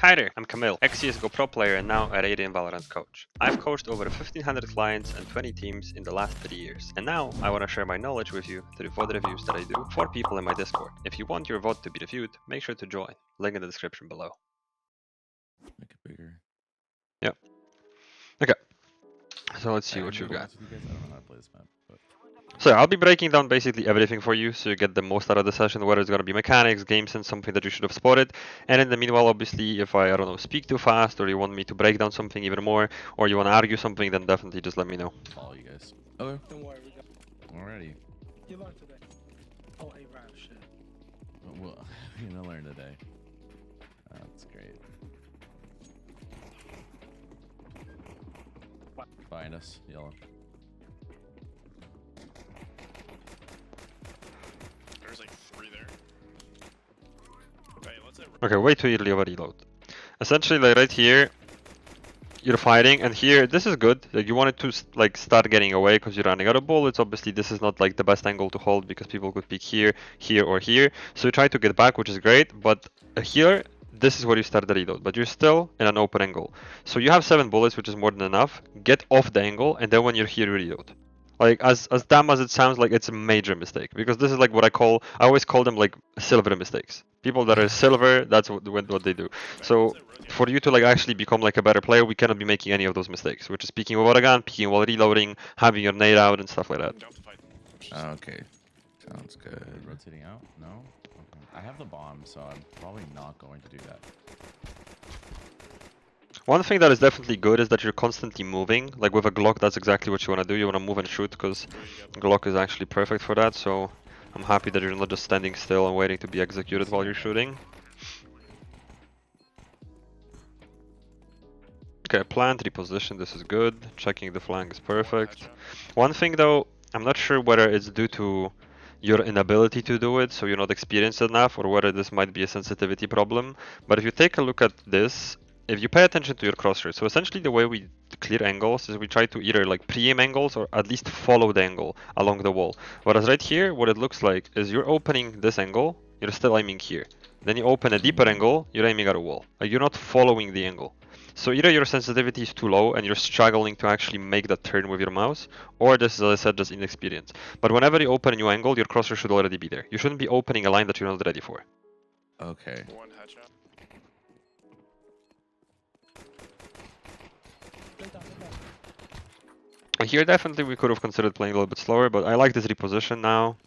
Hi there, I'm Kamil, ex-CSGO pro player and now a Radiant Valorant coach. I've coached over 1500 clients and 20 teams in the last 3 years. And now I want to share my knowledge with you through VOD reviews that I do for people in my Discord. If you want your VOD to be reviewed, make sure to join. Link in the description below. Make it bigger. Yep. Okay. So let's see what you You got. guys, I don't know how to play this map, but So I'll be breaking down basically everything for you so you get the most out of the session, whether it's going to be mechanics, game sense, something that you should have spotted. And in the meanwhile, obviously, if I don't know, speak too fast or you want me to break down something even more or you want to argue something, then definitely just let me know. follow you guys. Okay. Don't worry, we got. Alrighty. You learned today. Oh, hey, Rap, shit. Well, you're gonna learn today. That's great. Find us, yellow. There's like 3 there. Okay, let's Okay, way too early of a reload. Essentially, like right here, you're fighting, and here, this is good. Like you wanted to like start getting away because you're running out of bullets. Obviously, this is not like the best angle to hold because people could peek here, here, or here. So you try to get back, which is great. But here, this is where you start the reload. But you're still in an open angle. So you have 7 bullets, which is more than enough. Get off the angle, and then when you're here, you reload. Like as dumb as it sounds, like it's a major mistake because this is like what I always call them like silver mistakes. People that are silver, that's what they do. So for you to like actually become like a better player, we cannot be making any of those mistakes, which is peeking without a gun, peeking while reloading, having your nade out and stuff like that. Okay. Sounds good. Rotating out? No? Okay. I have the bomb, so I'm probably not going to do that. One thing that is definitely good is that you're constantly moving. Like with a Glock, that's exactly what you want to do. You want to move and shoot because Glock is actually perfect for that. So I'm happy that you're not just standing still and waiting to be executed while you're shooting. Okay, plant, reposition, this is good. Checking the flank is perfect. One thing though, I'm not sure whether it's due to your inability to do it, so you're not experienced enough, or whether this might be a sensitivity problem. But if you take a look at this, if you pay attention to your crosshair, so essentially the way we clear angles is we try to either like pre-aim angles or at least follow the angle along the wall. Whereas right here, what it looks like is you're opening this angle, you're still aiming here. Then you open a deeper angle, you're aiming at a wall. Like you're not following the angle. So either your sensitivity is too low and you're struggling to actually make that turn with your mouse, or this is, as I said, just inexperience. But whenever you open a new angle, your crosshair should already be there. You shouldn't be opening a line that you're not ready for. Okay. One headshot. Here definitely we could have considered playing a little bit slower, but I like this reposition now.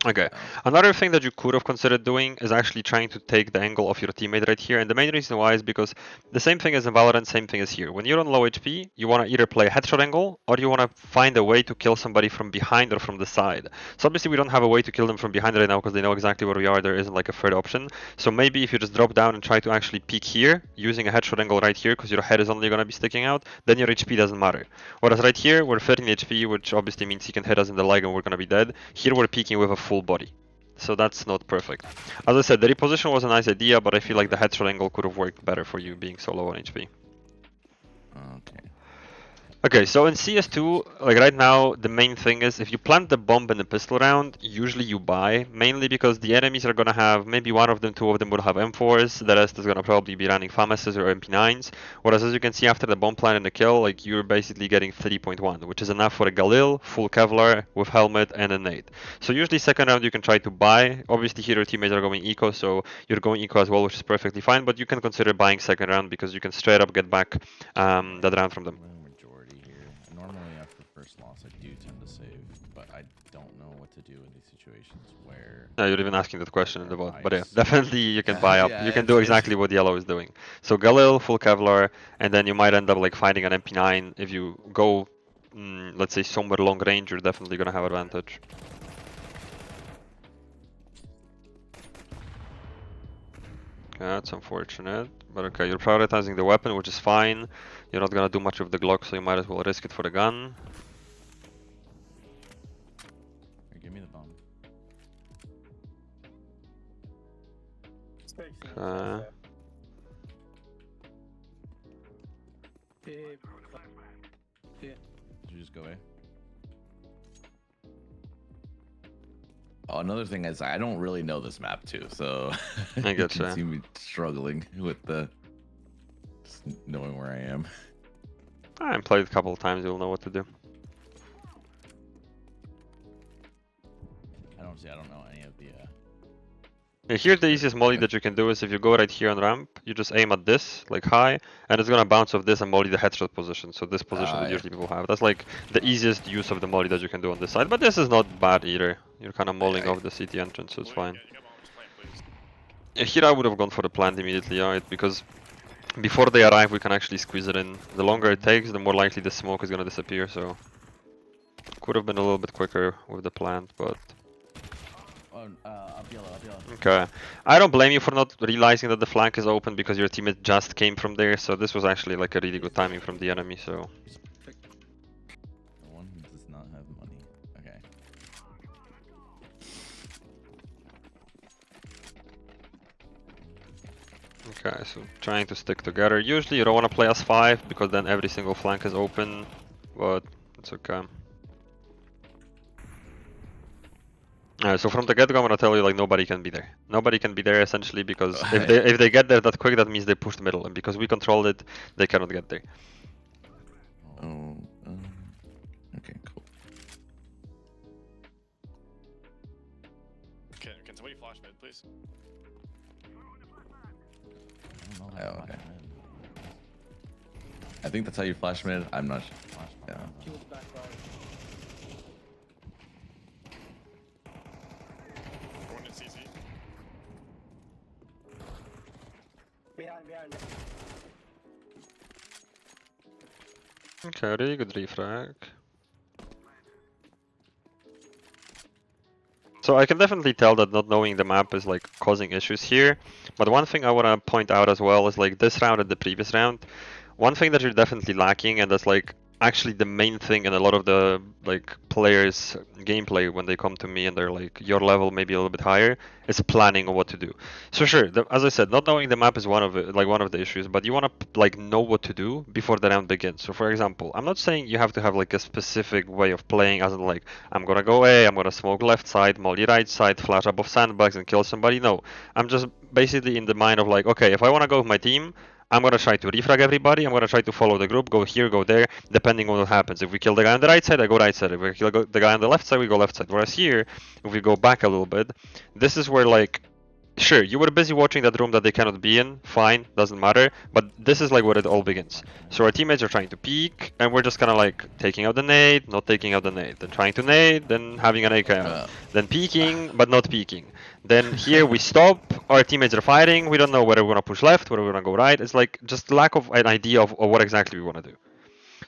Okay, another thing that you could have considered doing is actually trying to take the angle of your teammate right here, and the main reason why is because the same thing as in Valorant, same thing as here. When you're on low HP, you want to either play a headshot angle, or you want to find a way to kill somebody from behind or from the side. So obviously we don't have a way to kill them from behind right now because they know exactly where we are, there isn't like a third option. So maybe if you just drop down and try to actually peek here, using a headshot angle right here, because your head is only going to be sticking out, then your HP doesn't matter. Whereas right here, we're 13 HP, which obviously means he can hit us in the leg and we're going to be dead. Here we're peeking with a full body. So that's not perfect. As I said, the reposition was a nice idea, but I feel like the headshot angle could have worked better for you being so low on HP. Okay. Okay, so in CS2, like right now, the main thing is if you plant the bomb in the pistol round, usually you buy, mainly because the enemies are gonna have, maybe one of them, 2 of them will have M4s, the rest is gonna probably be running FAMASs or MP9s, whereas as you can see after the bomb plant and the kill, like you're basically getting 3.1, which is enough for a Galil, full Kevlar, with helmet and a nade. So usually second round you can try to buy, obviously here your teammates are going eco, so you're going eco as well, which is perfectly fine, but you can consider buying second round because you can straight up get back that round from them. Normally after first loss I do tend to save, but I don't know what to do in these situations where You're even asking that question in the bot, but yeah, definitely you can buy up. Yeah, You can do exactly what yellow is doing. So Galil, full Kevlar, and then you might end up like fighting an MP9. If you go, let's say somewhere long range, you're definitely gonna have advantage. Okay, that's unfortunate, but okay, you're prioritizing the weapon, which is fine. You're not gonna do much with the Glock, so you might as well risk it for the gun. give me the bomb. Okay. Did you just go away? Another thing is I don't really know this map too, so I you gotcha. can see me struggling with the just knowing where I am. I played a couple of times, you'll know what to do. I don't know any of the. Yeah, here the easiest molly that you can do is if you go right here on ramp, you just aim at this, like high, and it's gonna bounce off this and molly the headshot position. So this position that Yeah. usually people have. That's like the easiest use of the molly that you can do on this side. But this is not bad either. You're kind of mollying off the CT entrance, so it's fine. You got mom's plan, please. Yeah, here I would have gone for the plant immediately, right? Because before they arrive, we can actually squeeze it in. The longer it takes, the more likely the smoke is gonna disappear. So could have been a little bit quicker with the plant, but. Oh, up yellow. Okay. I don't blame you for not realizing that the flank is open because your teammate just came from there, so this was actually like a really good timing from the enemy, so... The one who does not have money. Okay. Okay, so trying to stick together. Usually you don't want to play as 5 because then every single flank is open, but it's okay. So from the get-go I'm gonna tell you like nobody can be there. Nobody can be there essentially because if they get there that quick that means they pushed middle, and because we controlled it, they cannot get there. Oh, okay, cool. Can somebody flash mid, please? I don't know Oh, how to okay. flash mid. I think that's how you flash mid. I'm not sure. Yeah. Kill the back right. Going to CC. Behind. Okay, really good refrag. So I can definitely tell that not knowing the map is like causing issues here. But one thing I want to point out as well is like this round and the previous round. One thing that you're definitely lacking, and that's like actually the main thing in a lot of the like players' gameplay when they come to me and they're like your level maybe a little bit higher, is planning on what to do. So sure, as I said, not knowing the map is one of the issues, but you want to like know what to do before the round begins. So for example, I'm not saying you have to have like a specific way of playing, as in like I'm gonna go A, I'm gonna smoke left side, molly right side, flash above sandbags and kill somebody. No, I'm just basically in the mind of like, okay, if I want to go with my team, I'm gonna try to refrag everybody, I'm gonna try to follow the group, go here, go there, depending on what happens. If we kill the guy on the right side, I go right side. If we kill the guy on the left side, we go left side. Whereas here, if we go back a little bit, this is where like, sure, you were busy watching that room that they cannot be in, fine, doesn't matter, but this is like where it all begins. So our teammates are trying to peek, and we're just kind of like taking out the nade, not taking out the nade, then trying to nade, then having an AK out, then peeking, but not peeking. Then here we stop, our teammates are fighting, we don't know whether we're gonna push left, whether we're gonna go right. It's like just lack of an idea of what exactly we want to do.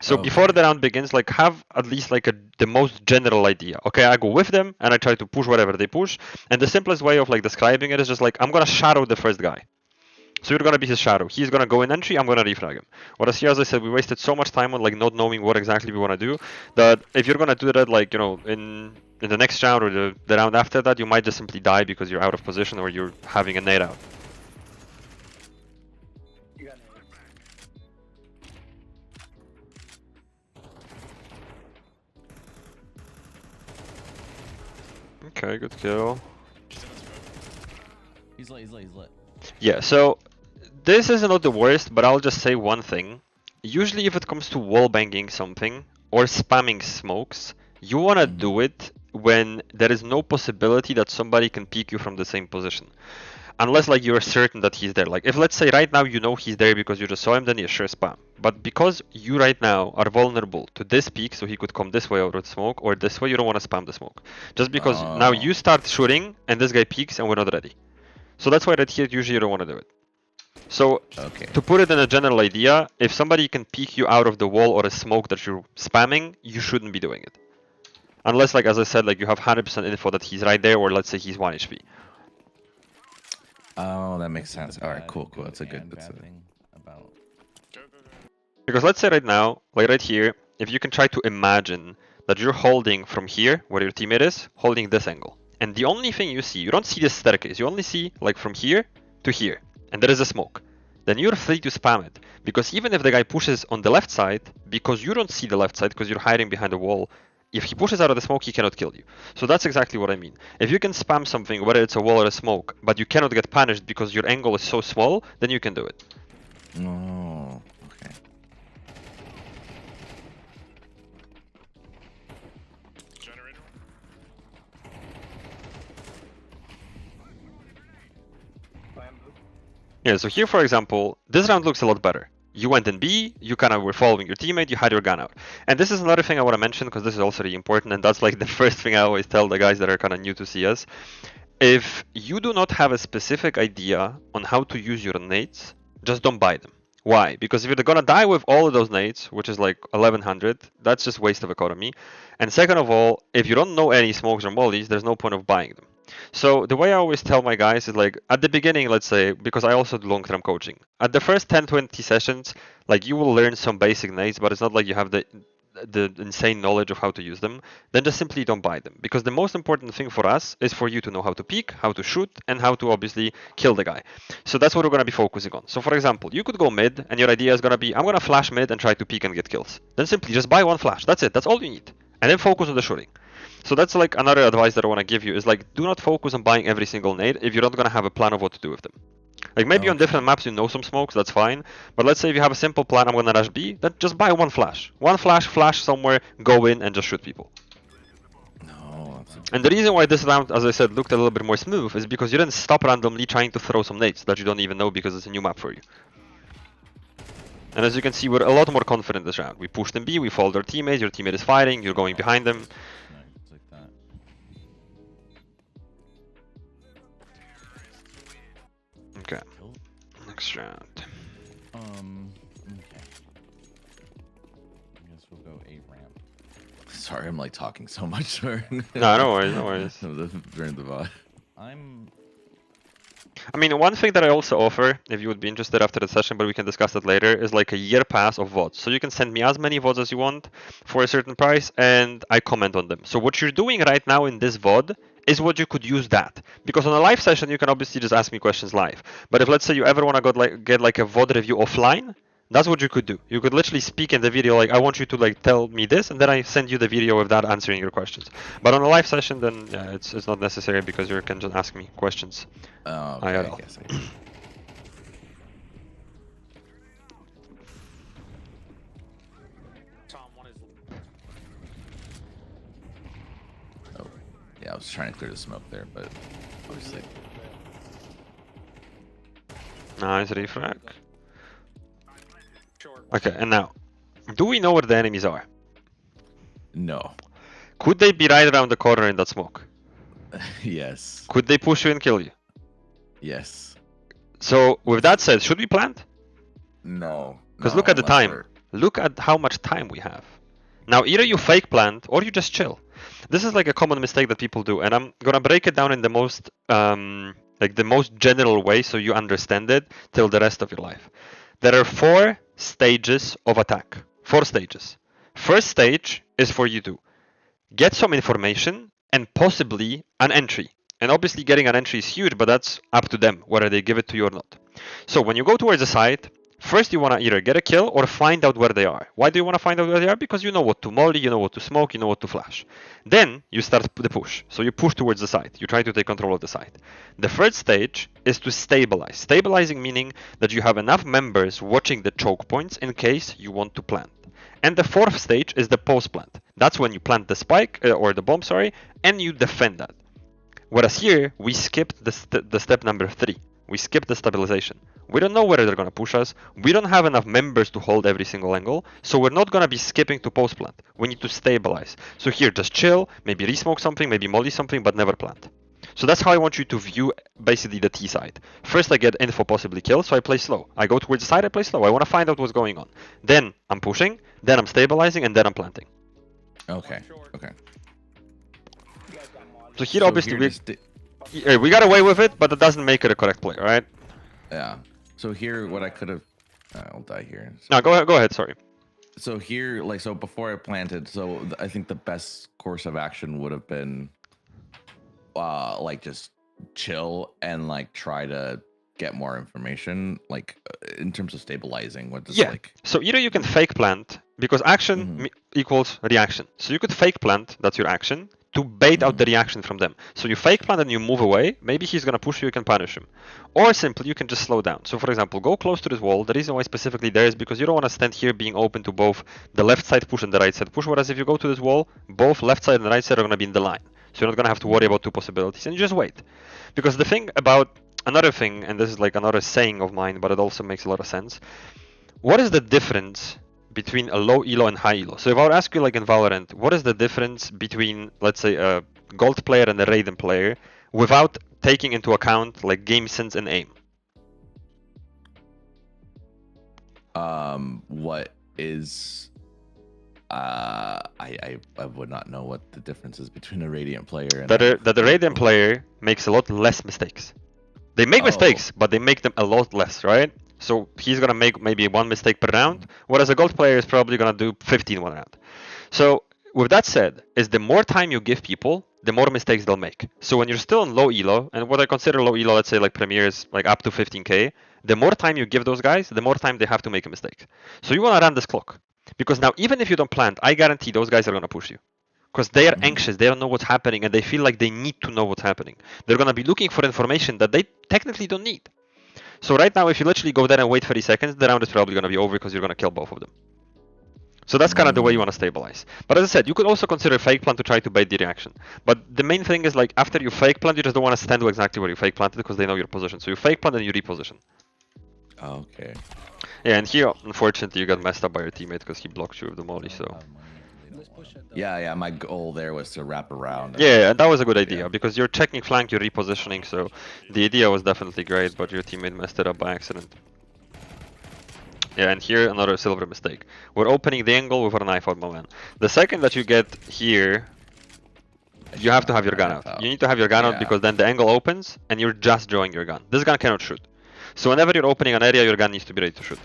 So before the round begins, like have at least like the most general idea. Okay, I go with them and I try to push whatever they push. And the simplest way of like describing it is just like I'm gonna shadow the first guy. So you're gonna be his shadow. He's gonna go in entry, I'm gonna refrag him. Whereas here, as I said, we wasted so much time on like not knowing what exactly we wanna do that if you're gonna do that like, you know, in the next round or the round after that, you might just simply die because you're out of position or you're having a nade out. You got it. Okay, good kill. Just in the smoke. He's lit. Yeah, so this is not the worst, but I'll just say one thing. Usually if it comes to wall banging something or spamming smokes, you want to do it when there is no possibility that somebody can peek you from the same position. Unless like you're certain that he's there. Like if let's say right now you know he's there because you just saw him, then yeah, sure, spam. But because you right now are vulnerable to this peek, so he could come this way out of smoke, or this way, you don't want to spam the smoke. Just because now you start shooting and this guy peeks and we're not ready. So that's why right here usually you don't want to do it. So to put it in a general idea, if somebody can peek you out of the wall or a smoke that you're spamming, you shouldn't be doing it. Unless like as I said, like you have 100% info that he's right there, or let's say he's 1 HP. Oh, that makes sense. All right, cool. That's a good. That's a thing about. Go. Because let's say right now, like right here, if you can try to imagine that you're holding from here, where your teammate is, holding this angle. And the only thing you see, you don't see this staircase, you only see like from here to here. And there is a smoke. Then you're free to spam it. Because even if the guy pushes on the left side, because you don't see the left side because you're hiding behind the wall, if he pushes out of the smoke, he cannot kill you. So that's exactly what I mean. If you can spam something, whether it's a wall or a smoke, but you cannot get punished because your angle is so small, then you can do it. Oh, okay. Generator. Bamboo. Yeah, so here, for example, this round looks a lot better. You went in B, you kind of were following your teammate, you had your gun out. And this is another thing I want to mention because this is also really important, and that's like the first thing I always tell the guys that are kind of new to CS. If you do not have a specific idea on how to use your nades, just don't buy them. Why? Because if you're gonna die with all of those nades, which is like 1100, that's just waste of economy. And second of all, if you don't know any smokes or mollies, there's no point of buying them. So the way I always tell my guys is like at the beginning, let's say, because I also do long-term coaching. At the first 10-20 sessions, like you will learn some basic nades, but it's not like you have the insane knowledge of how to use them. Then just simply don't buy them, because the most important thing for us is for you to know how to peek, how to shoot, and how to obviously kill the guy. So that's what we're going to be focusing on. So for example, you could go mid and your idea is going to be, I'm going to flash mid and try to peek and get kills. Then simply just buy one flash. That's it. That's all you need. And then focus on the shooting. So that's like another advice that I want to give you is like, do not focus on buying every single nade if you're not going to have a plan of what to do with them. Like maybe on different maps you know some smokes, that's fine. But let's say if you have a simple plan, I'm gonna rush B, then just buy one flash. One flash, flash somewhere, go in and just shoot people. No, that's a... And the reason why this round, as I said, looked a little bit more smooth is because you didn't stop randomly trying to throw some nades that you don't even know because it's a new map for you. And as you can see, we're a lot more confident this round. We pushed in B, we followed our teammates, your teammate is fighting, you're going behind them. Nice, like that. Okay, next round. Okay. I guess we'll go 8 ramp. Sorry, I'm like talking so much during No worries, no worries. during the VOD. I mean, one thing that I also offer, if you would be interested after the session, but we can discuss it later, is like a year pass of VODs. So you can send me as many VODs as you want for a certain price, and I comment on them. So what you're doing right now in this VOD is what you could use that. Because on a live session, you can obviously just ask me questions live. But if let's say you ever want to get like a VOD review offline, that's what you could do. You could literally speak in the video like, I want you to like tell me this, and then I send you the video of that answering your questions. But on a live session, then yeah, it's not necessary because you can just ask me questions. Oh, okay, IRL. I guess I... Tom, one is. Oh, yeah, I was trying to clear the smoke there, but obviously... Nice refrag. Short. Okay, and now, do we know where the enemies are? No. Could they be right around the corner in that smoke? Yes. Could they push you and kill you? Yes. So, with that said, should we plant? No. Because No, look at the unless time. we're- Look at how much time we have. Now, either you fake plant or you just chill. This is like a common mistake that people do, and I'm gonna break it down in the most, like the most general way so you understand it till the rest of your life. There are 4 stages of attack. 4 stages. First stage is for you to get some information and possibly an entry. And obviously getting an entry is huge, but that's up to them, whether they give it to you or not. So when you go towards the site, first you want to either get a kill or find out where they are. Why do you want to find out where they are? Because you know what to molly, you know what to smoke, you know what to flash. Then you start the push. So you push towards the site. You try to take control of the site. The third stage is to stabilize. Stabilizing meaning that you have enough members watching the choke points in case you want to plant. And the fourth stage is the post plant. That's when you plant the spike, or the bomb, sorry, and you defend that. Whereas here, we skipped the step number 3. We skipped the stabilization. We don't know whether they're going to push us. We don't have enough members to hold every single angle. So we're not going to be skipping to post plant. We need to stabilize. So here, just chill, maybe resmoke something, maybe molly something, but never plant. So that's how I want you to view basically the T side. First I get info, possibly kill, so I play slow. I go towards the side, I play slow. I want to find out what's going on. Then I'm pushing, then I'm stabilizing, and then I'm planting. Okay. Okay. You guys got mod. So here So obviously here we got away with it, but it doesn't make it a correct play, right? yeah. So here, what I could have... I'll die here. No, go ahead, sorry. So here, like, so before I planted, so I think the best course of action would have been, like, just chill and like try to get more information, like in terms of stabilizing. What does Yeah. like? So either you can fake plant Because action Mhm. equals reaction. So you could fake plant, that's your action, to bait out the reaction from them. So you fake plant and you move away, maybe he's gonna push you, you can punish him. Or simply you can just slow down. So for example, go close to this wall. The reason why specifically there is because you don't want to stand here being open to both the left side push and the right side push, whereas if you go to this wall, both left side and right side are gonna be in the line. So you're not gonna have to worry about two possibilities, and you just wait. Because the thing about another thing, and this is like another saying of mine, but it also makes a lot of sense. What is the difference between a low elo and high elo? So if I would ask you like in Valorant, what is the difference between, let's say, a gold player and a Raiden player without taking into account like game sense and aim? What is I would not know what the difference is between a Radiant player and That the Raiden player makes a lot less mistakes. They make mistakes, but they make them a lot less, right? So he's gonna make maybe one mistake per round, whereas a gold player is probably gonna do 15 one round. So with that said, is the more time you give people, the more mistakes they'll make. So when you're still in low elo, and what I consider low elo, let's say like Premier is like up to 15k, the more time you give those guys, the more time they have to make a mistake. So you wanna run this clock. Because now even if you don't plant, I guarantee those guys are gonna push you. Because they are anxious, they don't know what's happening, and they feel like they need to know what's happening. They're gonna be looking for information that they technically don't need. So right now, if you literally go there and wait 30 seconds, the round is probably gonna be over because you're gonna kill both of them. So that's kind of the way you want to stabilize. But as I said, you could also consider fake plant to try to bait the reaction. But the main thing is like after you fake plant, you just don't want to stand exactly where you fake planted because they know your position. So you fake plant and you reposition. Okay. Yeah, and here unfortunately you got messed up by your teammate because he blocked you with the molly. So Yeah, my goal there was to wrap around. yeah, and that was a good idea because you're checking flank, you're repositioning. So the idea was definitely great, but your teammate messed it up by accident. Yeah, and here another silver mistake. We're opening the angle with our knife out moment. The second that you get here, you have to have your gun out. You need to have your gun out because then the angle opens and you're just drawing your gun. This gun cannot shoot. So whenever you're opening an area, your gun needs to be ready to shoot.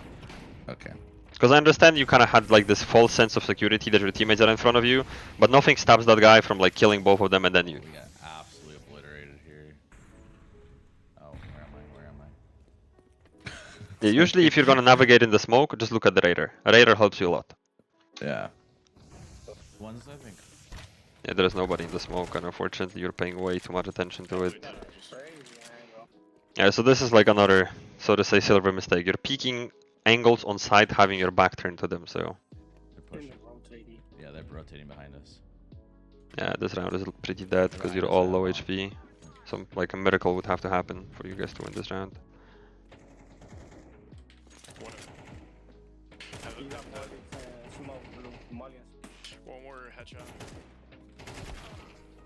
Okay. Because I understand you kind of had like this false sense of security that your teammates are in front of you, but nothing stops that guy from like killing both of them and then you. We got absolutely obliterated here. Oh, where am I? Yeah, usually if you're gonna navigate in the smoke, just look at the radar. A radar helps you a lot. Yeah. Ones I think. Yeah, there's nobody in the smoke, and unfortunately you're paying way too much attention to it. Yeah, so this is like another, so to say, silver mistake. You're peeking angles on site, having your back turned to them. So They're pushing. Yeah, they're rotating behind us. yeah, this round is pretty dead because you're all low HP. Some like a miracle would have to happen for you guys to win this round. One more headshot.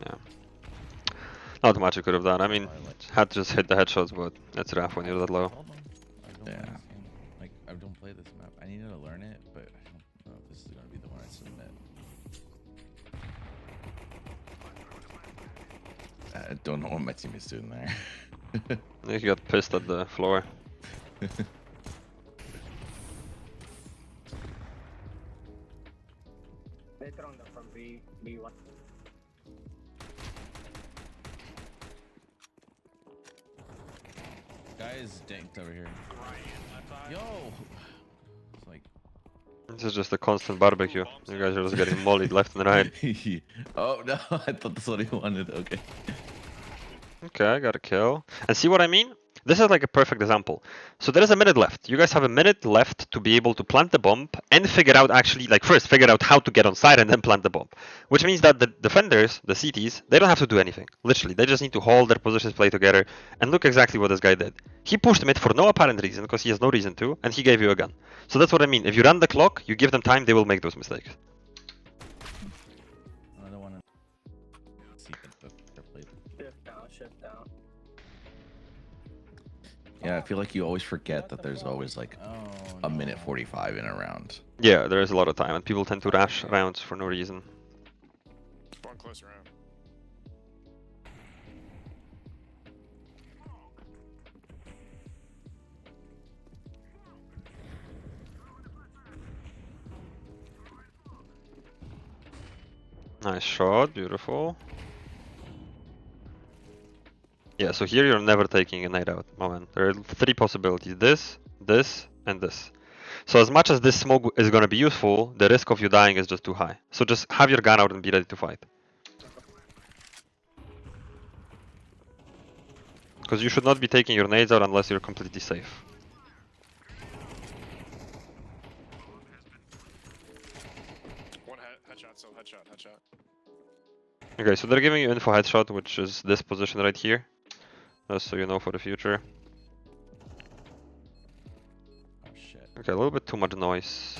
Yeah, not much you could have done. I mean, had to just hit the headshots, but that's rough when you're that low. Yeah. Like I don't play this map. I needed to learn it, but I don't know if this is gonna be the one I submit. I don't know what my team is doing there. I think you got pissed at the floor. Later on from B1. Guys dinked over here. Yo! It's like This is just a constant barbecue. You guys are just getting mollied left and right. oh no, I thought that's what he wanted. Okay. Okay, I got a kill. And see what I mean? This is like a perfect example. So there is a minute left. You guys have a minute left to be able to plant the bomb and figure out actually, like first figure out how to get on site and then plant the bomb. Which means that the defenders, the CTs, they don't have to do anything. Literally, they just need to hold their positions, play together, and look exactly what this guy did. He pushed mid for no apparent reason, because he has no reason to, and he gave you a gun. So that's what I mean. If you run the clock, you give them time, they will make those mistakes. I don't want to see the play. Shift down. Yeah, I feel like you always forget that there's always like a minute 45 in a round. Yeah, there is a lot of time, and people tend to rush rounds for no reason. One close around. Nice shot, beautiful. Yeah, so here you're never taking a nade out moment. There are three possibilities, this, and this. So as much as this smoke is gonna be useful, the risk of you dying is just too high. So just have your gun out and be ready to fight. Because you should not be taking your nades out unless you're completely safe. One headshot, so headshot. Okay, so they're giving you info headshot, which is this position right here. Just so you know for the future. Oh shit. Okay, a little bit too much noise.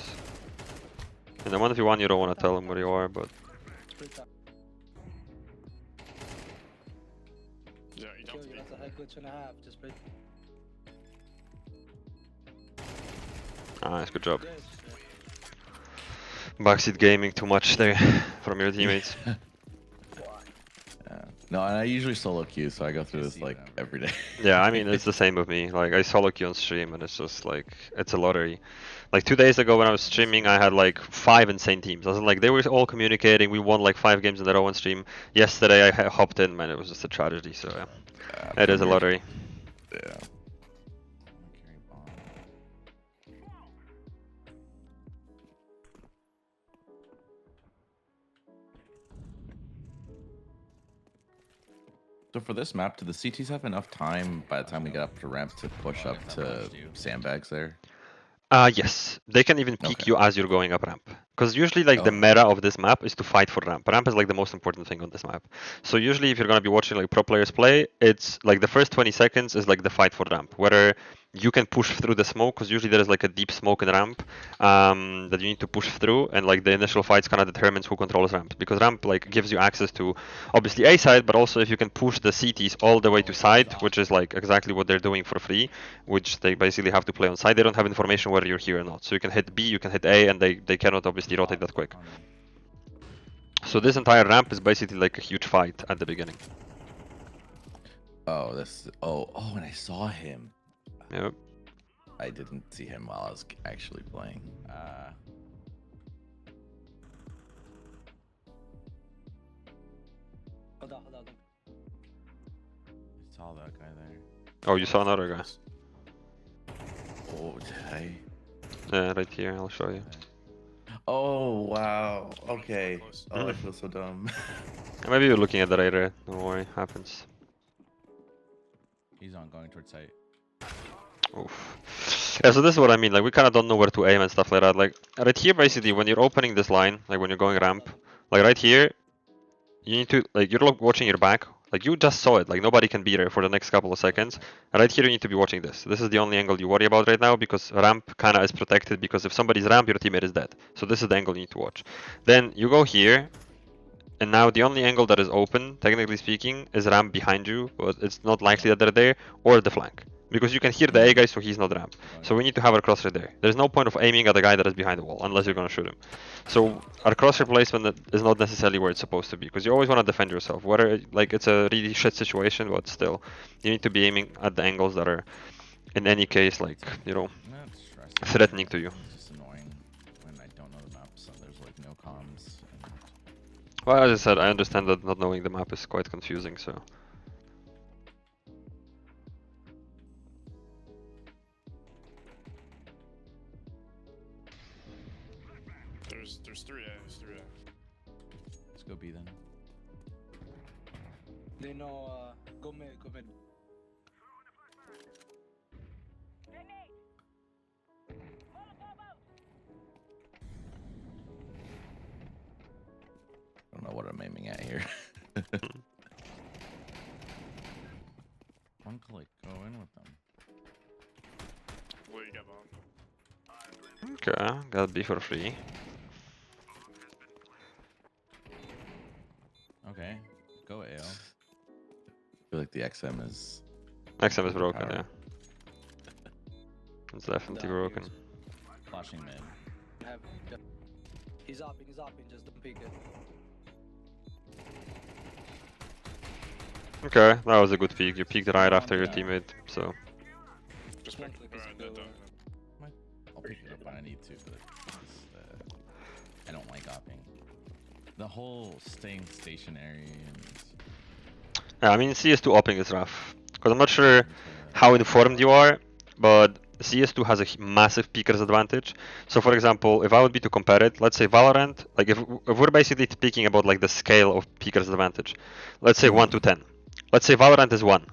In the 1v1 you don't want to tell them where you are, but... Split up. Yeah, you Kill don't you, that's a head glitch and a half. Just split. Nice, good job. Good. Backseat gaming too much there from your teammates. Why? No, and I usually solo queue, so I go through this like every day. Yeah, I mean, it's the same with me. Like, I solo queue on stream and it's just like, it's a lottery. Like 2 days ago when I was streaming, I had like 5 insane teams. I was like, they were all communicating. We won like 5 games in a row on stream. Yesterday I hopped in, man, it was just a tragedy. So yeah, it is a lottery. Yeah. So for this map, do the CTs have enough time by the time we get up to ramp to push up to sandbags there? Yes, they can even peek Okay. you as you're going up ramp. Because usually, like, the Oh. meta of this map is to fight for ramp. Ramp is like the most important thing on this map. So usually, if you're gonna be watching like pro players play, it's like the first 20 seconds is like the fight for ramp, whether you can push through the smoke, because usually there is like a deep smoke in ramp that you need to push through, and like the initial fights kind of determines who controls ramp. Because ramp like gives you access to obviously A side, but also if you can push the CTs all the way to side, which is like exactly what they're doing for free, which they basically have to play on side. They don't have information whether you're here or not. So you can hit B, you can hit A, and they cannot obviously rotate that quick. So this entire ramp is basically like a huge fight at the beginning. Oh, this. Oh, and I saw him. Yep. I didn't see him while I was actually playing. Hold on. I saw that guy there. Oh, you saw another guy. Oh, did I? Yeah, right here. I'll show you. Oh, wow. Okay. Close. Oh, I feel so dumb. Maybe you're looking at the radar. Don't worry, happens. He's on going towards site. Oof. Yeah, so this is what I mean. Like, we kind of don't know where to aim and stuff like that. Like, right here, basically, when you're opening this line, like when you're going ramp, like right here, you need to, like, you're watching your back. Like, you just saw it. Like, nobody can be there for the next couple of seconds. Right here, you need to be watching this. This is the only angle you worry about right now, because ramp kind of is protected, because if somebody's ramp, your teammate is dead. So this is the angle you need to watch. Then you go here, and now the only angle that is open, technically speaking, is ramp behind you, but it's not likely that they're there, or the flank. Because you can hear the A guy, so he's not ramp. So we need to have our crosshair there. There's no point of aiming at the guy that is behind the wall, unless you're gonna shoot him. So our crosshair placement is not necessarily where it's supposed to be, because you always want to defend yourself. Whether like it's a really shit situation, but still, you need to be aiming at the angles that are, in any case, like, you know, threatening to you. It's just annoying when I don't know the map, so there's like no comms. And... Well, as I said, I understand that not knowing the map is quite confusing, so. There's 3A. Let's go B then. They know, go mid. I don't know what I'm aiming at here. One click, go in with them. Well, you got bomb. Okay, got B for free. Okay, go AO. I feel like the XM is... XM is broken, Power. yeah. It's definitely broken. Flashing mid. He's opping, just don't peek it. Okay, that was a good peek. You peeked right after your teammate, so. Just One pick. click is Alright, good. I'll pick it up when I need to, but I don't like opping. The whole staying stationary and... Yeah, I mean, CS2 opping is rough. Because I'm not sure how informed you are, but CS2 has a massive peeker's advantage. So for example, if I would be to compare it, let's say Valorant, like if we're basically speaking about like the scale of peeker's advantage, let's say 1 to 10. Let's say Valorant is 1.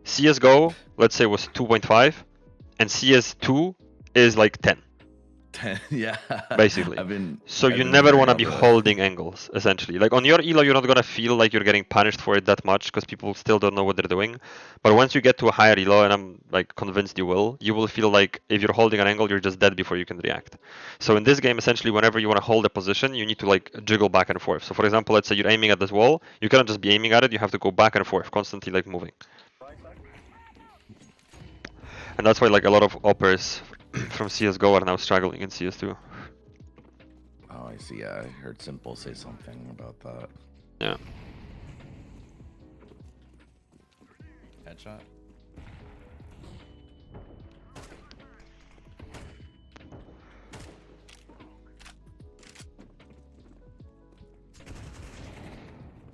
CSGO, let's say, was 2.5, and CS2 is like 10. Yeah. Basically. I've been. So I've you been never hearing want to of be it. holding angles, essentially. Like on your elo, you're not gonna feel like you're getting punished for it that much because people still don't know what they're doing. But once you get to a higher elo, and I'm like convinced you will feel like if you're holding an angle, you're just dead before you can react. So in this game, essentially, whenever you want to hold a position, you need to like jiggle back and forth. So for example, let's say you're aiming at this wall, you cannot just be aiming at it. You have to go back and forth, constantly like moving. And that's why like a lot of oppers from CS:GO are now struggling in CS2. Oh, I see. Yeah, I heard Simple say something about that. Yeah. Headshot.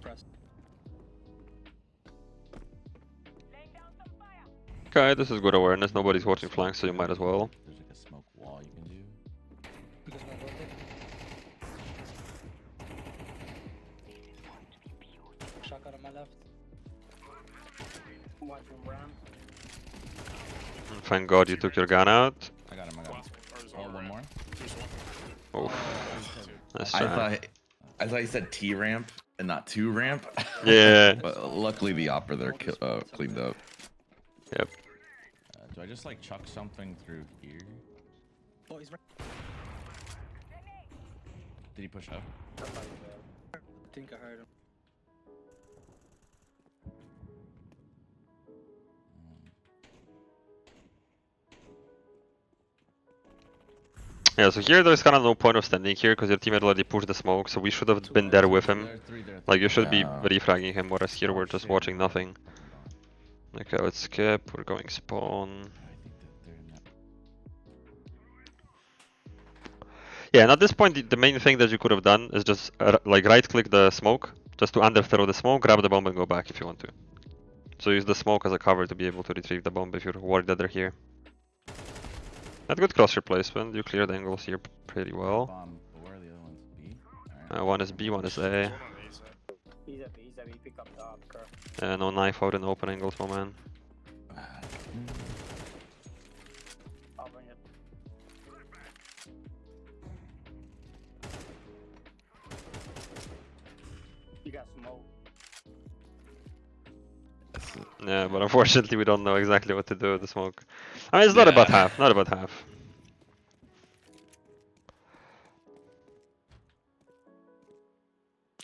Press. Okay, this is good awareness. Nobody's watching flank, so you might as well. There's like a smoke wall you can do. Because my rotate. Shotgun on my left. Watch him run. Thank God you took your gun out. I got him. I got him. Last one. Or there's Oh, one one more. There's one. Oof. Nice I try. thought he said T ramp and not 2 ramp. Yeah. But luckily the opera there cleaned up. Yep. Do I just like chuck something through here? Oh, he's right. Did he push up? I think I heard him. Yeah, so here there's kind of no point of standing here because your teammate already pushed the smoke, so we should have been there with him. Three there. Like you should be Yeah. refragging him, whereas here we're just shit. watching nothing. Okay, let's skip. We're going spawn. I think that they're in that. Yeah, and at this point, the main thing that you could have done is just like right-click the smoke, just to underthrow the smoke, grab the bomb, and go back if you want to. So use the smoke as a cover to be able to retrieve the bomb if you're worried that they're here. Not good cross replacement. You cleared angles here pretty well. Bomb, but where are the other ones? B? Alright. One is B, one is A. There's one on A side. He's a B, pick up the upper. No knife out in open angles, my man. I'll bring it. You got smoke. Yeah, but unfortunately we don't know exactly what to do with the smoke. I mean, it's not about Yeah. half, not about half.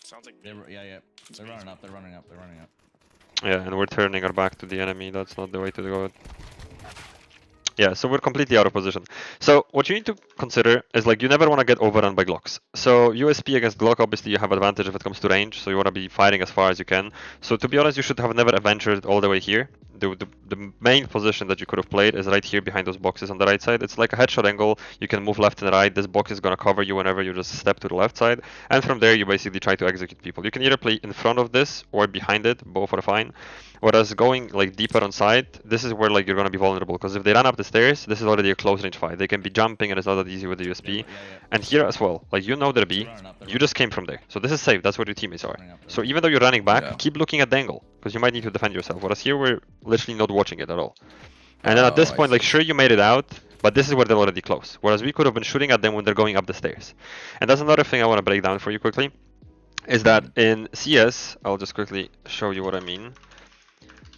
Sounds like Yeah. They're running up. They're running up. Yeah, and we're turning our back to the enemy. That's not the way to go. Yeah, so we're completely out of position. So what you need to consider is like you never want to get overrun by Glocks. So USP against Glock, obviously you have advantage if it comes to range, so you want to be fighting as far as you can. So to be honest, you should have never ventured all the way here. The main position that you could have played is right here behind those boxes on the right side. It's like a headshot angle. You can move left and right. This box is going to cover you whenever you just step to the left side. And from there, you basically try to execute people. You can either play in front of this or behind it. Both are fine. Whereas going like deeper on side, this is where like you're going to be vulnerable. Because if they run up the stairs, this is already a close range fight. They can be jumping and it's not that easy with the USP. And here as well, like you know they're B. You just came from there. So this is safe. That's where your teammates are. So even though you're running back, Yeah. keep looking at the angle. Because you might need to defend yourself. Whereas here we're literally not watching it at all. And then at this Oh, I point, like see. sure you made it out, but this is where they're already close. Whereas we could have been shooting at them when they're going up the stairs. And that's another thing I want to break down for you quickly. Is that in CS, I'll just quickly show you what I mean.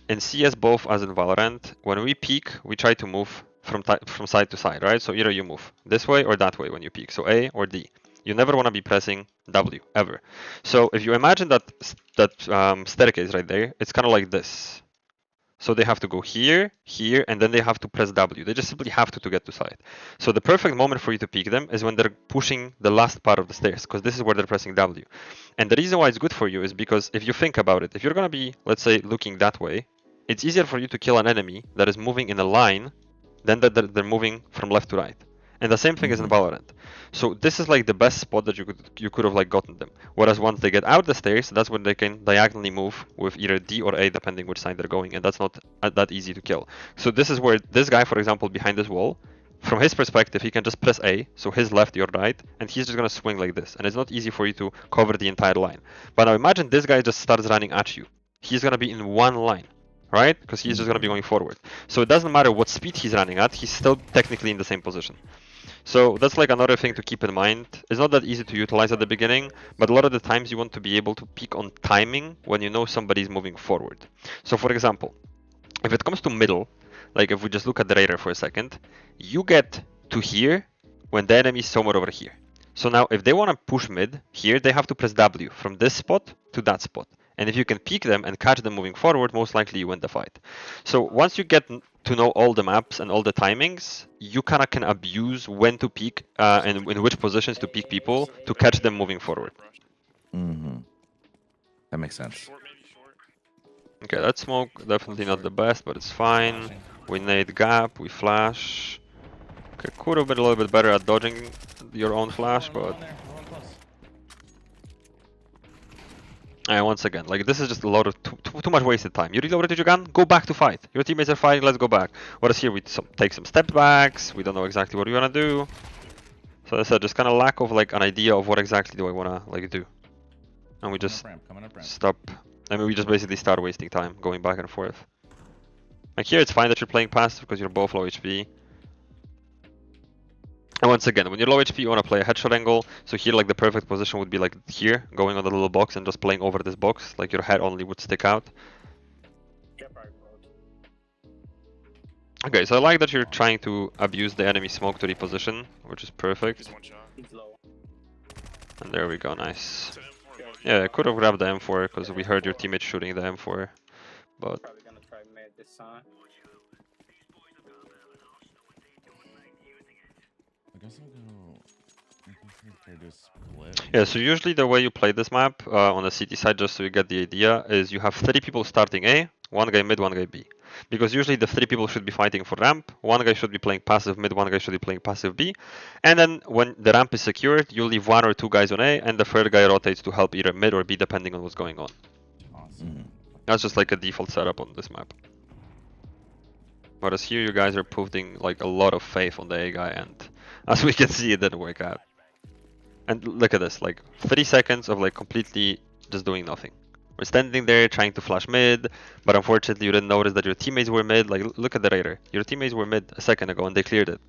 In CS, both as in Valorant, when we peek, we try to move from side to side, right? So either you move this way or that way when you peek. So A or D. You never want to be pressing W ever. So if you imagine that staircase right there, it's kind of like this. So they have to go here, here, and then they have to press W. They just simply have to get to side. So the perfect moment for you to peek them is when they're pushing the last part of the stairs, because this is where they're pressing W. And the reason why it's good for you is because if you think about it, if you're going to be, let's say, looking that way, it's easier for you to kill an enemy that is moving in a line than that they're moving from left to right. And the same thing is in Valorant. So this is like the best spot that you could have like gotten them. Whereas once they get out the stairs, that's when they can diagonally move with either D or A depending which side they're going, and that's not that easy to kill. So this is where this guy, for example, behind this wall, from his perspective, he can just press A, so his left, your right, and he's just gonna swing like this. And it's not easy for you to cover the entire line. But now imagine this guy just starts running at you. He's gonna be in one line, right? Because he's just gonna be going forward. So it doesn't matter what speed he's running at, he's still technically in the same position. So that's like another thing to keep in mind. It's not that easy to utilize at the beginning, but a lot of the times you want to be able to peek on timing when you know somebody's moving forward. So for example, if it comes to middle, like if we just look at the radar for a second, you get to here when the enemy is somewhere over here. So now if they want to push mid here, they have to press W from this spot to that spot. And if you can peek them and catch them moving forward, most likely you win the fight. So once you get to know all the maps and all the timings, you kind of can abuse when to peek and in which positions to peek people to catch them moving forward. That makes sense. Short, maybe short. Okay, that smoke, definitely not the best, but it's fine. We nade gap, we flash. Okay, could have been a little bit better at dodging your own flash, but... And once again, like this is just a lot of too much wasted time. You reloaded your gun, go back to fight. Your teammates are fighting, let's go back. Whereas here we take some step backs, we don't know exactly what we wanna do. So as I said, just kind of lack of like an idea of what exactly do I wanna like do. And we just stop. I mean, we just basically start wasting time going back and forth. Like here, it's fine that you're playing passive because you're both low HP. And once again, when you're low HP, you want to play a headshot angle. So here, like the perfect position would be like here, going on the little box and just playing over this box. Like your head only would stick out. Okay, so I like that you're trying to abuse the enemy smoke to reposition, which is perfect. Just one shot. He's low. And there we go, nice. It's an M4 motion. Yeah, I could have grabbed the M4 because we heard your teammate shooting the M4. But Probably gonna try mid this time. I guess I'll go split. yeah, so usually the way you play this map on the CT side, just so you get the idea, is you have 3 people starting A, 1 guy mid, 1 guy B. Because usually the 3 people should be fighting for ramp, 1 guy should be playing passive mid, 1 guy should be playing passive B. And then when the ramp is secured, you leave 1 or 2 guys on A, and the 3rd guy rotates to help either mid or B depending on what's going on. Awesome. That's just like a default setup on this map. Whereas here you guys are putting like a lot of faith on the A guy, and as we can see, it didn't work out. And look at this, like 30 seconds of like completely just doing nothing. We're standing there trying to flash mid, but unfortunately you didn't notice that your teammates were mid. Like look at the radar, your teammates were mid a second ago and they cleared it.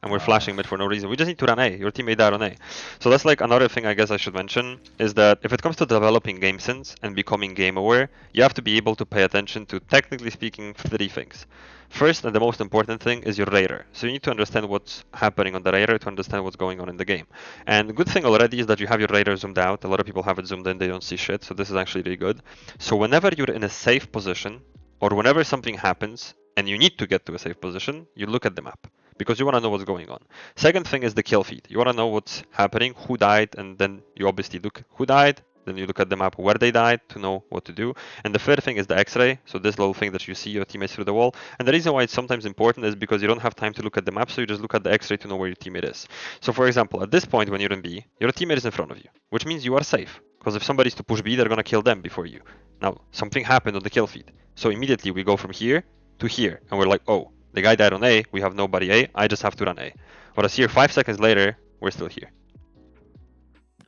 And we're flashing mid for no reason. We just need to run A. Your teammate died on A. So that's like another thing I guess I should mention, is that if it comes to developing game sense and becoming game aware, you have to be able to pay attention to, technically speaking, 3 things. First, and the most important thing, is your radar. So you need to understand what's happening on the radar to understand what's going on in the game. And the good thing already is that you have your radar zoomed out. A lot of people have it zoomed in, they don't see shit. So this is actually really good. So whenever you're in a safe position, or whenever something happens, and you need to get to a safe position, you look at the map. Because you want to know what's going on. Second thing is the kill feed. You want to know what's happening, who died, and then you obviously look who died. Then you look at the map where they died to know what to do. And the third thing is the X-ray. So this little thing that you see your teammates through the wall. And the reason why it's sometimes important is because you don't have time to look at the map, so you just look at the X-ray to know where your teammate is. So for example, at this point when you're in B, your teammate is in front of you, which means you are safe. Because if somebody's to push B, they're gonna kill them before you. Now, something happened on the kill feed. So immediately we go from here to here, and we're like, oh, the guy died on A, we have nobody A, I just have to run A. Whereas here, 5 seconds later, we're still here.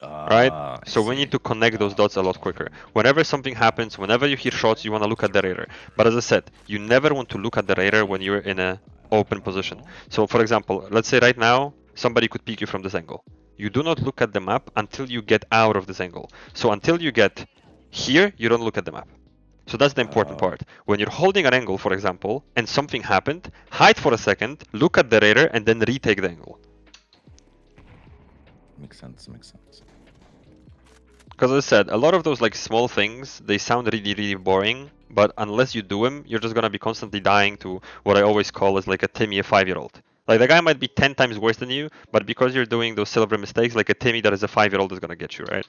Right? So we need to connect those dots a lot quicker. Whenever something happens, whenever you hear shots, you want to look at the radar. But as I said, you never want to look at the radar when you're in an open position. So for example, let's say right now, somebody could peek you from this angle. You do not look at the map until you get out of this angle. So until you get here, you don't look at the map. So that's the important part. When you're holding an angle, for example, and something happened, hide for a second, look at the radar, and then retake the angle. Makes sense, makes sense. Because as I said, a lot of those like small things, they sound really, really boring, but unless you do them, you're just gonna be constantly dying to what I always call is like a Timmy, a 5-year-old. Like the guy might be 10 times worse than you, but because you're doing those silver mistakes, like a Timmy that is a 5-year-old is gonna get you, right?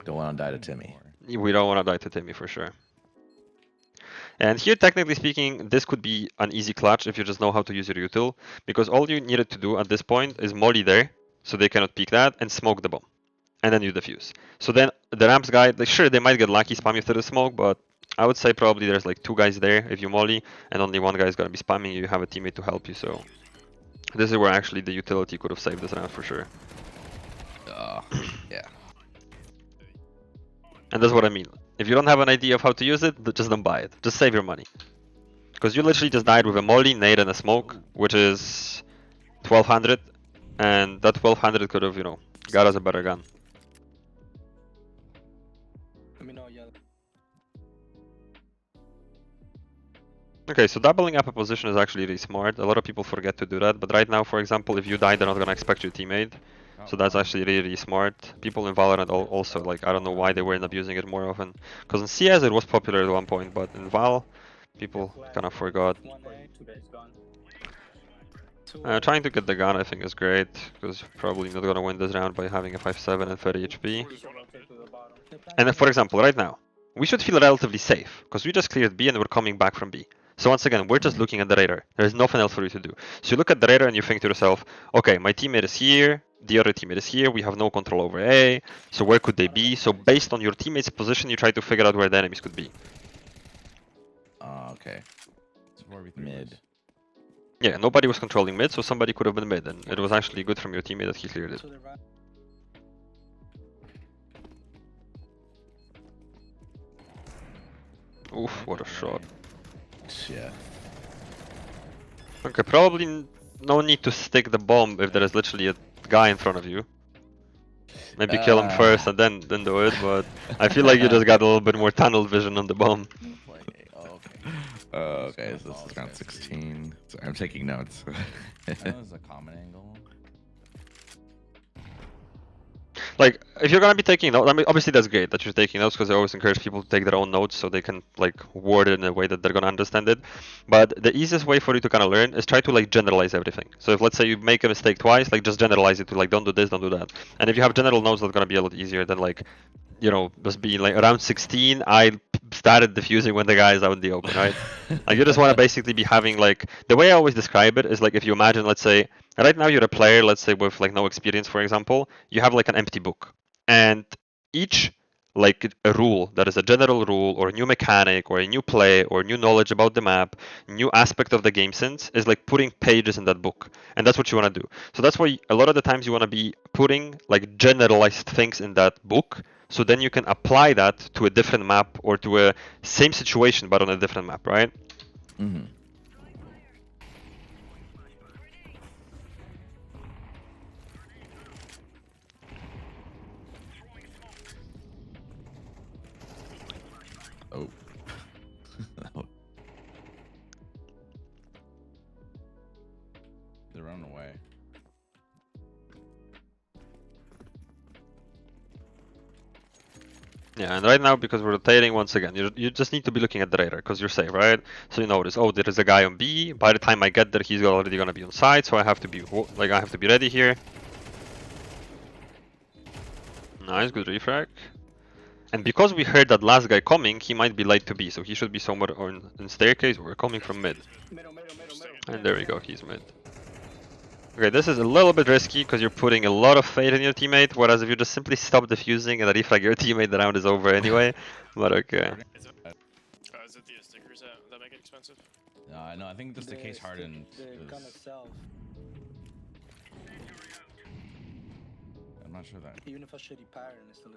Don't want to die to Timmy. We don't want to die to Timmy for sure. And here, technically speaking, this could be an easy clutch if you just know how to use your util, because all you needed to do at this point is molly there, so they cannot peek that, and smoke the bomb. And then you defuse. So then the ramps guy, like, sure, they might get lucky spam you through the smoke, but I would say probably there's like 2 guys there if you molly, and only 1 guy is gonna be spamming you. You have a teammate to help you, so this is where actually the utility could have saved this round for sure. Yeah. And that's what I mean. If you don't have an idea of how to use it, just don't buy it. Just save your money. Because you literally just died with a molly, nade, and a smoke, which is 1200, and that 1200 could have, you know, got us a better gun. Let me know, yeah. Okay, so doubling up a position is actually really smart. A lot of people forget to do that, but right now, for example, if you die, they're not gonna expect your teammate. So that's actually really, really smart. People in Valorant also, like, I don't know why they weren't abusing it more often. Because in CS it was popular at one point, but in Val, people kind of forgot. 1A, 2 days gone. Trying to get the gun I think is great, because you're probably not gonna win this round by having a 5-7 and 30 HP. Just one up. Okay, to the bottom. And then, for example, right now, we should feel relatively safe, because we just cleared B and we're coming back from B. So once again, we're just looking at the radar. There's nothing else for you to do. So you look at the radar and you think to yourself, okay, my teammate is here, the other teammate is here, we have no control over A, so where could they be? So based on your teammate's position, you try to figure out where the enemies could be. Okay. Mid. Yeah, nobody was controlling mid, so somebody could have been mid, and it was actually good from your teammate that he cleared it. Oof, what a shot. Yeah. Okay, probably no need to stick the bomb if there is literally a guy in front of you. Maybe kill him first and then do it, but I feel like you just got a little bit more tunnel vision on the bomb. Okay, so this is round 16. Sorry, I'm taking notes. That was a common angle. Like, if you're gonna be taking notes, I mean, obviously that's great that you're taking notes, because I always encourage people to take their own notes so they can, like, word it in a way that they're gonna understand it. But the easiest way for you to kind of learn is try to, like, generalize everything. So if, let's say, you make a mistake twice, like, just generalize it to, like, don't do this, don't do that. And if you have general notes, that's gonna be a lot easier than, like, you know, just being, like, around 16, I started diffusing when the guy is out in the open, right? Like, you just want to basically be having, like, the way I always describe it is, like, if you imagine, let's say, right now you're a player, let's say, with, like, no experience, for example, you have, like, an empty book. And each, like, a rule that is a general rule or a new mechanic or a new play or new knowledge about the map, new aspect of the game sense is like putting pages in that book. And that's what you want to do. So that's why a lot of the times you want to be putting like generalized things in that book. So then you can apply that to a different map or to a same situation but on a different map, right? Mm-hmm. Oh. They're running away. Yeah, and right now, because we're rotating, once again, you just need to be looking at the radar, because you're safe, right? So you notice, oh, there is a guy on B. By the time I get there, he's already gonna be on site, so I have to be, like, I have to be ready here. Nice, good refrag. And because we heard that last guy coming, he might be late to B, so he should be somewhere in staircase. We're coming from mid. Middle. And there we go, he's mid. Okay, this is a little bit risky because you're putting a lot of faith in your teammate, whereas if you just simply stop defusing and refrag your teammate, the round is over anyway. But okay. Is it the stickers that make it expensive? No, I think just the case hardened. The gun itself, I'm not sure that. even if a shitty pattern, it's still.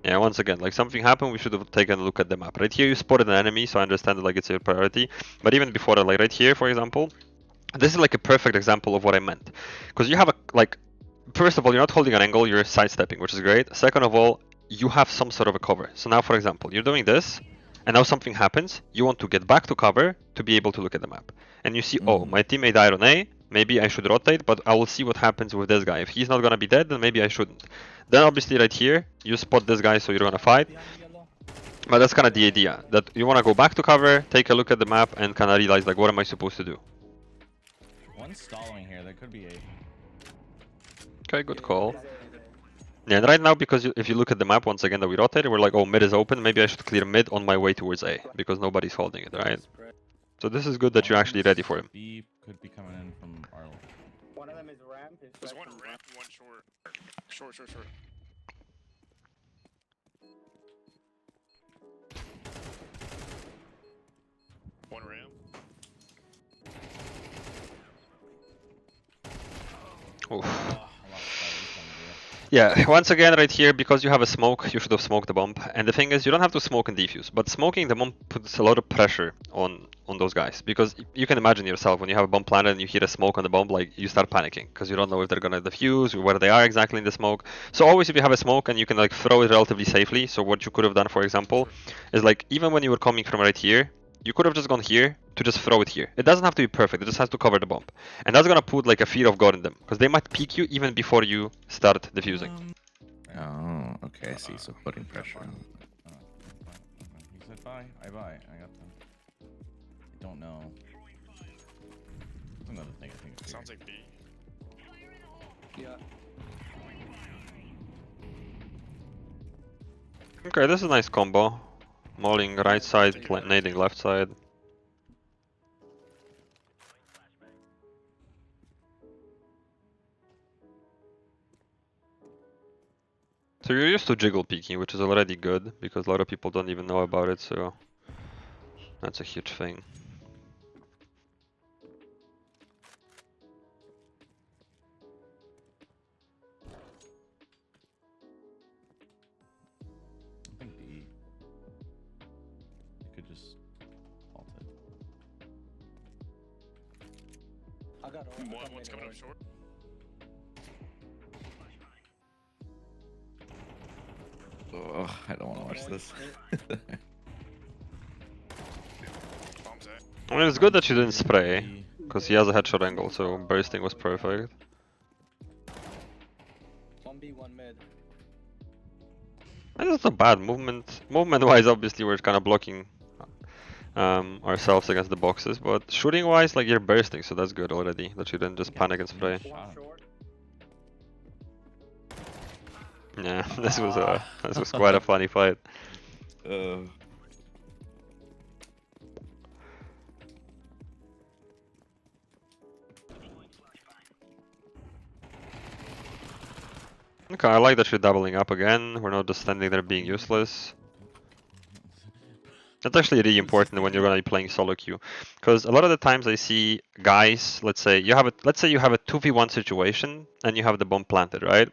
Yeah, once again, like something happened, we should have taken a look at the map. Right here, you spotted an enemy, so I understand that like it's your priority. But even before that, like right here, for example, this is like a perfect example of what I meant. Because you have a, like, first of all, you're not holding an angle, you're sidestepping, which is great. Second of all, you have some sort of a cover. So now, for example, you're doing this, and now something happens, you want to get back to cover to be able to look at the map. And you see, oh, my teammate died on A, maybe I should rotate, but I will see what happens with this guy. If he's not gonna be dead, then maybe I shouldn't. Then obviously right here, you spot this guy, so you're gonna fight. But that's kind of the idea, that you wanna go back to cover, take a look at the map, and kind of realize, like, what am I supposed to do? One's stalling here. They're could be A. Okay, good call. He's A, he's A. Yeah, and right now, because if you look at the map once again that we rotated, we're like, oh, mid is open. Maybe I should clear mid on my way towards A because nobody's holding it, right? Spread. So this is good that you're actually ready for him. B could be coming in from our. One of them is ramp. There's one ramp, one short. Short, short, short. One ramp. Oof. I lost sight. He's coming here. Yeah, once again, right here, because you have a smoke, you should have smoked the bomb. And the thing is, you don't have to smoke and defuse, but smoking the bomb puts a lot of pressure on those guys. Because you can imagine yourself, when you have a bomb planted and you hear a smoke on the bomb, like, you start panicking. Because you don't know if they're gonna defuse, or where they are exactly in the smoke. So always if you have a smoke and you can, like, throw it relatively safely, so what you could have done, for example, is, like, even when you were coming from right here, you could have just gone here to just throw it here. It doesn't have to be perfect, it just has to cover the bomb. And that's gonna put, like, a fear of God in them. Because they might peek you even before you start defusing. Oh, okay. I see. So putting pressure on. He said bye. I buy. I got them. I don't know. That's another thing I think. It's Sounds like B. Yeah. Okay, this is a nice combo. Mauling right side, nading left side. So you're used to jiggle peeking, which is already good, because a lot of people don't even know about it, so that's a huge thing. I think B. You could just halt it. I got all. One's coming up short. Ugh, I don't want to watch this. Bomb's A. I mean, it's good that you didn't spray, because he has a headshot angle, so bursting was perfect. 1B, 1 mid. And that's not bad. Movement-wise, obviously, we're kind of blocking ourselves against the boxes, but shooting-wise, like, you're bursting, so that's good already, that you didn't just panic and spray. One short. Yeah, this was quite a funny fight. Okay, I like that you're doubling up again. We're not just standing there being useless. That's actually really important when you're gonna be playing solo queue, because a lot of the times I see guys. Let's say you have a 2v1 situation and you have the bomb planted, right?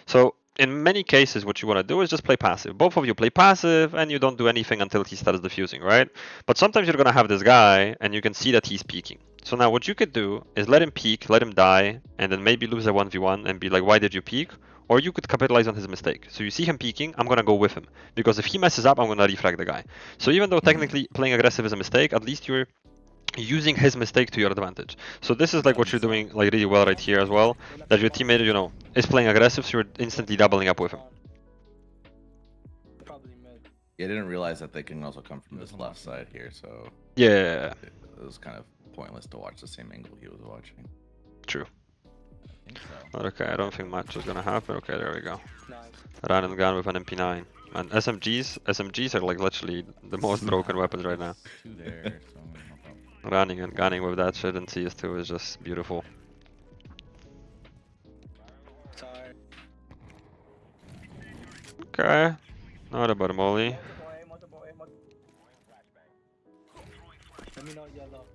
So in many cases, what you want to do is just play passive. Both of you play passive, and you don't do anything until he starts defusing, right? But sometimes you're gonna have this guy, and you can see that he's peeking. So now what you could do is let him peek, let him die, and then maybe lose a 1v1 and be like, why did you peek? Or you could capitalize on his mistake. So you see him peeking, I'm gonna go with him. Because if he messes up, I'm gonna refrag the guy. So even though technically playing aggressive is a mistake, at least you're using his mistake to your advantage. So this is like what you're doing like really well right here as well. That your teammate, you know, is playing aggressive, so you're instantly doubling up with him. Probably mid. Yeah, I didn't realize that they can also come from this left side here, so Yeah, it was kind of pointless to watch the same angle he was watching. true. I think so. But okay, I don't think much is gonna happen. Okay, there we go. Nice. Run and gun with an MP9. And SMGs are like literally the most broken weapons right now. Two there, so I'm gonna help out. Running and gunning with that shit in CS2 is just beautiful. Sorry. Okay, not about Molly. Let me know yellow.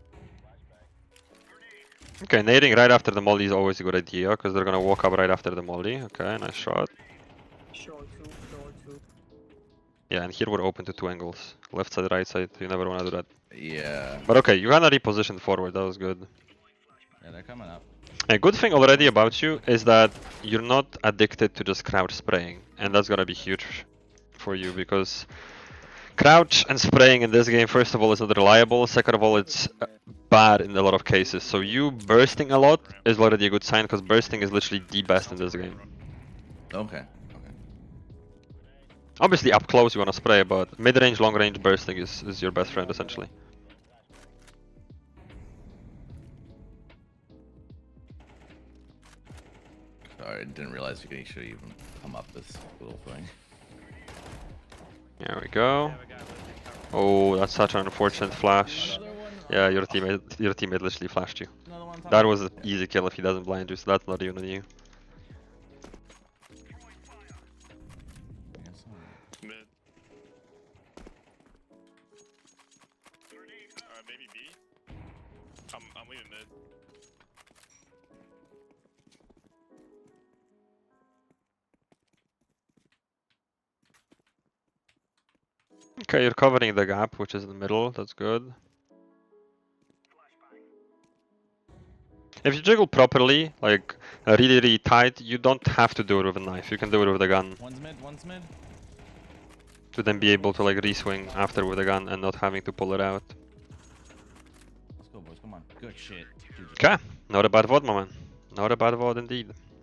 Okay, nading right after the molly is always a good idea, because they're gonna walk up right after the molly. Okay, nice shot. Short 2, short 2. Yeah, and here we're open to two angles. Left side, right side, you never wanna do that. Yeah. But okay, you kinda repositioned forward, that was good. Yeah, they're coming up. A good thing already about you is that you're not addicted to just crouch spraying, and that's gonna be huge for you, because crouch and spraying in this game, first of all, is not reliable, second of all, it's bad in a lot of cases. So you bursting a lot is already a good sign, because bursting is literally the best in this game. Okay. Obviously up close you wanna spray, but mid-range, long-range bursting is your best friend essentially. I didn't realize you should even come up this little thing. There we go. Oh, that's such an unfortunate flash. Another one. Yeah, your teammate literally flashed you. Another one. That was an easy kill if he doesn't blind you, so that's not even on you. Mid. Maybe B. I'm leaving mid. Okay, you're covering the gap, which is in the middle. That's good. If you jiggle properly, like really, really tight, you don't have to do it with a knife. You can do it with a gun One's mid. One's mid. to then be able to like re-swing after with a gun and not having to pull it out. Let's go, boys. Come on. Good shit. Okay, not a bad VOD, my man. Not a bad VOD indeed.